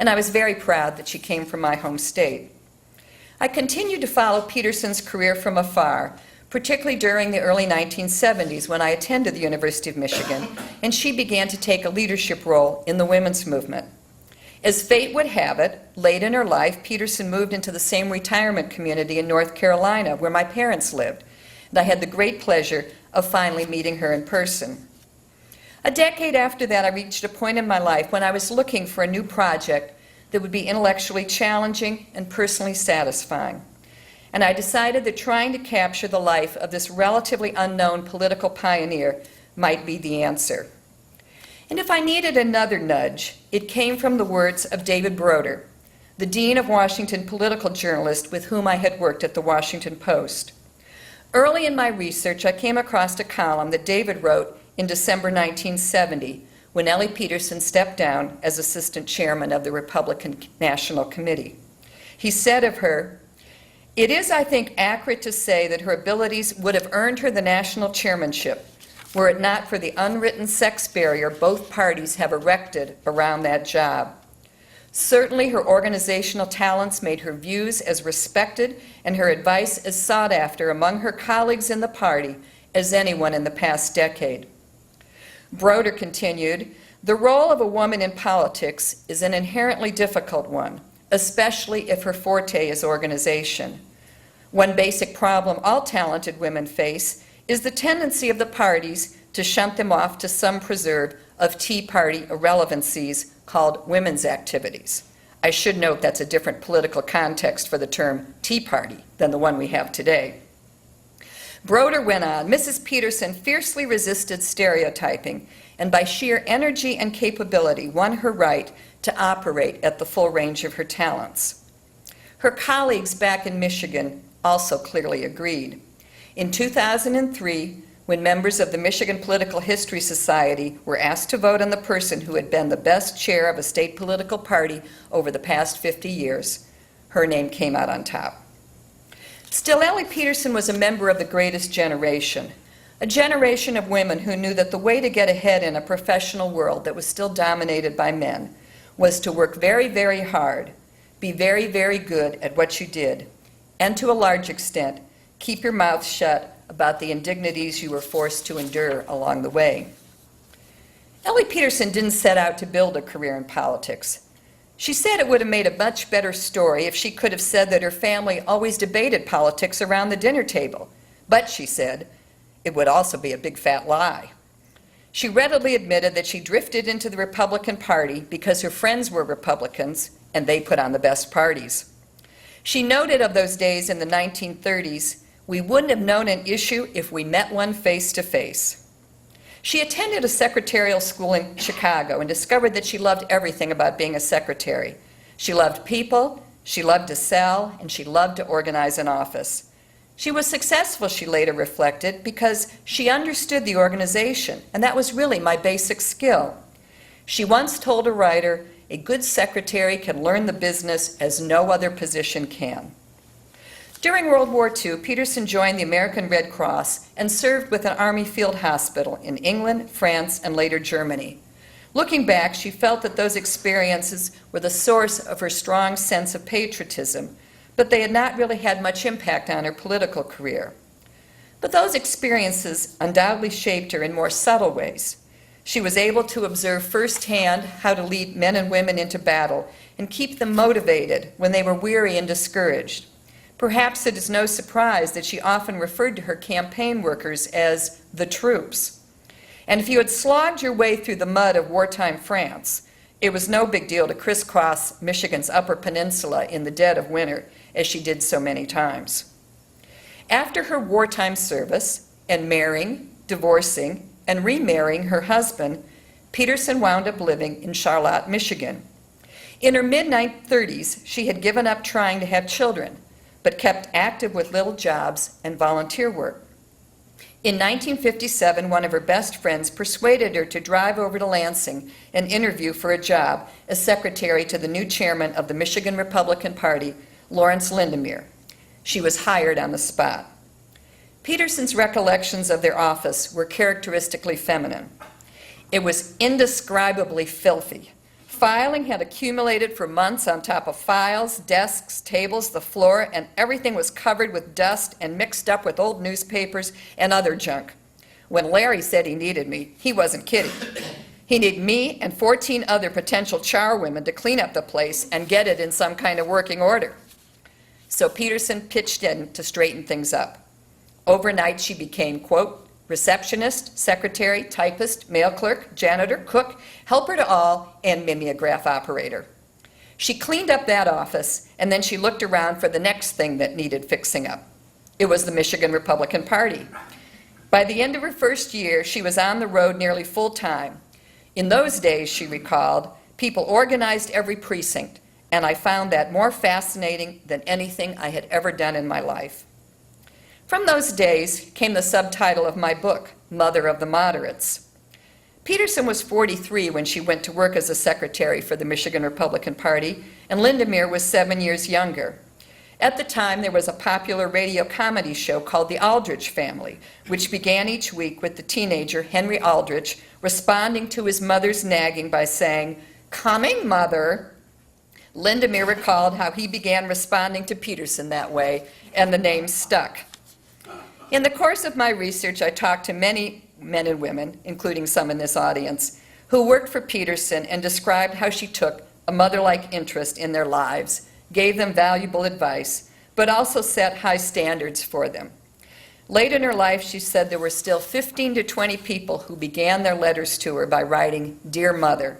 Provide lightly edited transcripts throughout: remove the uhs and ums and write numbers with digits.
and I was very proud that she came from my home state. I continued to follow Peterson's career from afar, particularly during the early 1970s when I attended the University of Michigan, and she began to take a leadership role in the women's movement. As fate would have it, late in her life, Peterson moved into the same retirement community in North Carolina where my parents lived, and I had the great pleasure of finally meeting her in person. A decade after that, I reached a point in my life when I was looking for a new project that would be intellectually challenging and personally satisfying. And I decided that trying to capture the life of this relatively unknown political pioneer might be the answer. And if I needed another nudge, it came from the words of David Broder, the Dean of Washington political journalist with whom I had worked at the Washington Post. Early in my research, I came across a column that David wrote in December 1970, when Elly Peterson stepped down as assistant chairman of the Republican National Committee. He said of her, "It is, I think, accurate to say that her abilities would have earned her the national chairmanship were it not for the unwritten sex barrier both parties have erected around that job. Certainly her organizational talents made her views as respected and her advice as sought after among her colleagues in the party as anyone in the past decade." Broder continued, "The role of a woman in politics is an inherently difficult one, especially if her forte is organization. One basic problem all talented women face is the tendency of the parties to shunt them off to some preserve of Tea Party irrelevancies called women's activities." I should note that's a different political context for the term Tea Party than the one we have today. Broder went on, "Mrs. Peterson fiercely resisted stereotyping and by sheer energy and capability won her right to operate at the full range of her talents." Her colleagues back in Michigan also clearly agreed. In 2003, when members of the Michigan Political History Society were asked to vote on the person who had been the best chair of a state political party over the past 50 years, her name came out on top. Still, Elly Peterson was a member of the greatest generation, a generation of women who knew that the way to get ahead in a professional world that was still dominated by men was to work very, very hard, be very, very good at what you did, and to a large extent, keep your mouth shut about the indignities you were forced to endure along the way. Elly Peterson didn't set out to build a career in politics. She said it would have made a much better story if she could have said that her family always debated politics around the dinner table. But, she said, it would also be a big fat lie. She readily admitted that she drifted into the Republican Party because her friends were Republicans and they put on the best parties. She noted of those days in the 1930s, "We wouldn't have known an issue if we met one face to face." She attended a secretarial school in Chicago and discovered that she loved everything about being a secretary. She loved people, she loved to sell, and she loved to organize an office. She was successful, she later reflected, because she understood the organization, and that was really my basic skill. She once told a writer, "A good secretary can learn the business as no other position can." During World War II, Peterson joined the American Red Cross and served with an Army field hospital in England, France, and later Germany. Looking back, she felt that those experiences were the source of her strong sense of patriotism, but they had not really had much impact on her political career. But those experiences undoubtedly shaped her in more subtle ways. She was able to observe firsthand how to lead men and women into battle and keep them motivated when they were weary and discouraged. Perhaps it is no surprise that she often referred to her campaign workers as the troops. And if you had slogged your way through the mud of wartime France, it was no big deal to crisscross Michigan's Upper Peninsula in the dead of winter, as she did so many times. After her wartime service and marrying, divorcing, and remarrying her husband, Peterson wound up living in Charlotte, Michigan. In her mid-30s, she had given up trying to have children, but kept active with little jobs and volunteer work. In 1957, one of her best friends persuaded her to drive over to Lansing and interview for a job as secretary to the new chairman of the Michigan Republican Party, Lawrence Lindemeyer. She was hired on the spot. Peterson's recollections of their office were characteristically feminine. It was indescribably filthy, Filing had accumulated for months on top of files, desks, tables, the floor, and everything was covered with dust and mixed up with old newspapers and other junk. When Larry said he needed me, he wasn't kidding. He needed me and 14 other potential charwomen to clean up the place and get it in some kind of working order. So Peterson pitched in to straighten things up. Overnight, she became, quote, receptionist, secretary, typist, mail clerk, janitor, cook, helper to all, and mimeograph operator. She cleaned up that office, and then she looked around for the next thing that needed fixing up. It was the Michigan Republican Party. By the end of her first year, she was on the road nearly full time. In those days, she recalled, people organized every precinct, and I found that more fascinating than anything I had ever done in my life. From those days came the subtitle of my book, Mother of the Moderates. Peterson was 43 when she went to work as a secretary for the Michigan Republican Party, and Lindemeer was 7 years younger. At the time, there was a popular radio comedy show called The Aldrich Family, which began each week with the teenager Henry Aldrich responding to his mother's nagging by saying, "Coming, Mother." Lindemeer recalled how he began responding to Peterson that way, and the name stuck. In the course of my research, I talked to many men and women, including some in this audience, who worked for Peterson and described how she took a mother-like interest in their lives, gave them valuable advice, but also set high standards for them. Late in her life, she said there were still 15 to 20 people who began their letters to her by writing, "Dear Mother."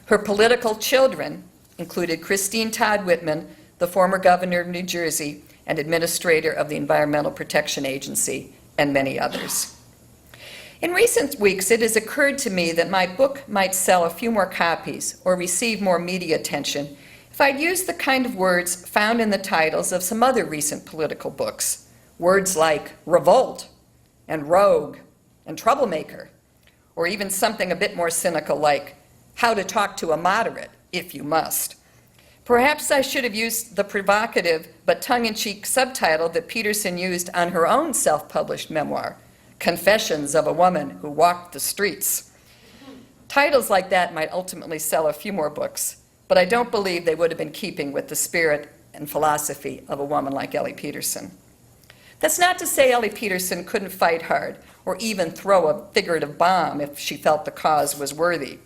Her political children included Christine Todd Whitman, the former governor of New Jersey and administrator of the Environmental Protection Agency, and many others. In recent weeks, it has occurred to me that my book might sell a few more copies or receive more media attention if I'd used the kind of words found in the titles of some other recent political books. Words like revolt and rogue and troublemaker, or even something a bit more cynical like how to talk to a moderate if you must. Perhaps I should have used the provocative but tongue-in-cheek subtitle that Peterson used on her own self-published memoir, Confessions of a Woman Who Walked the Streets. Titles like that might ultimately sell a few more books, but I don't believe they would have been keeping with the spirit and philosophy of a woman like Elly Peterson. That's not to say Elly Peterson couldn't fight hard or even throw a figurative bomb if she felt the cause was worthy.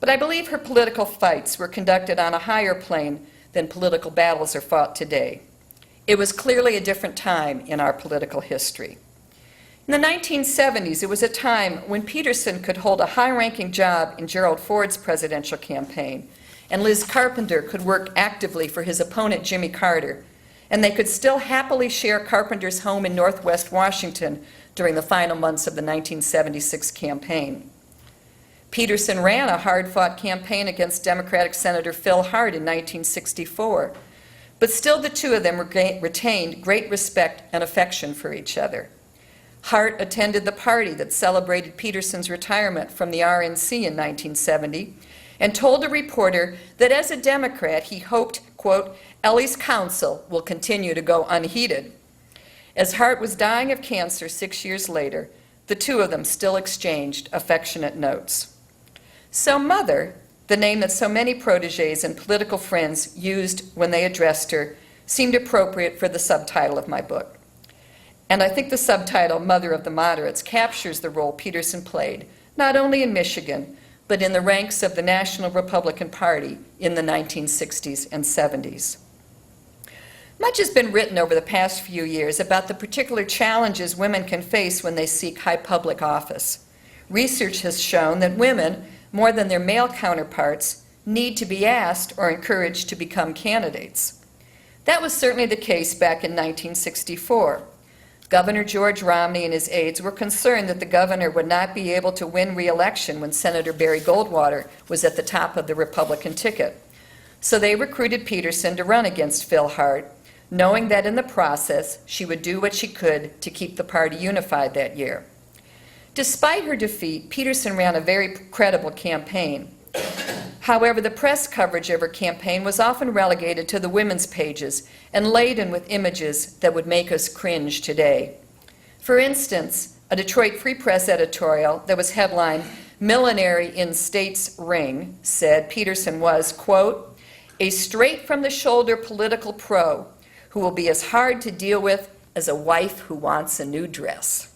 But I believe her political fights were conducted on a higher plane than political battles are fought today. It was clearly a different time in our political history. In the 1970s, it was a time when Peterson could hold a high-ranking job in Gerald Ford's presidential campaign, and Liz Carpenter could work actively for his opponent, Jimmy Carter, and they could still happily share Carpenter's home in Northwest Washington during the final months of the 1976 campaign. Peterson ran a hard-fought campaign against Democratic Senator Phil Hart in 1964, but still the two of them retained great respect and affection for each other. Hart attended the party that celebrated Peterson's retirement from the RNC in 1970 and told a reporter that as a Democrat he hoped, quote, Elly's counsel will continue to go unheeded. As Hart was dying of cancer 6 years later, the two of them still exchanged affectionate notes. So Mother, the name that so many protégés and political friends used when they addressed her, seemed appropriate for the subtitle of my book. And I think the subtitle, Mother of the Moderates, captures the role Peterson played, not only in Michigan, but in the ranks of the National Republican Party in the 1960s and 70s. Much has been written over the past few years about the particular challenges women can face when they seek high public office. Research has shown that women, more than their male counterparts, need to be asked or encouraged to become candidates. That was certainly the case back in 1964. Governor George Romney and his aides were concerned that the governor would not be able to win re-election when Senator Barry Goldwater was at the top of the Republican ticket. So they recruited Peterson to run against Phil Hart, knowing that in the process she would do what she could to keep the party unified that year. Despite her defeat, Peterson ran a very credible campaign. However, the press coverage of her campaign was often relegated to the women's pages and laden with images that would make us cringe today. For instance, a Detroit Free Press editorial that was headlined, millinery in States Ring, said Peterson was, quote, a straight-from-the-shoulder political pro who will be as hard to deal with as a wife who wants a new dress.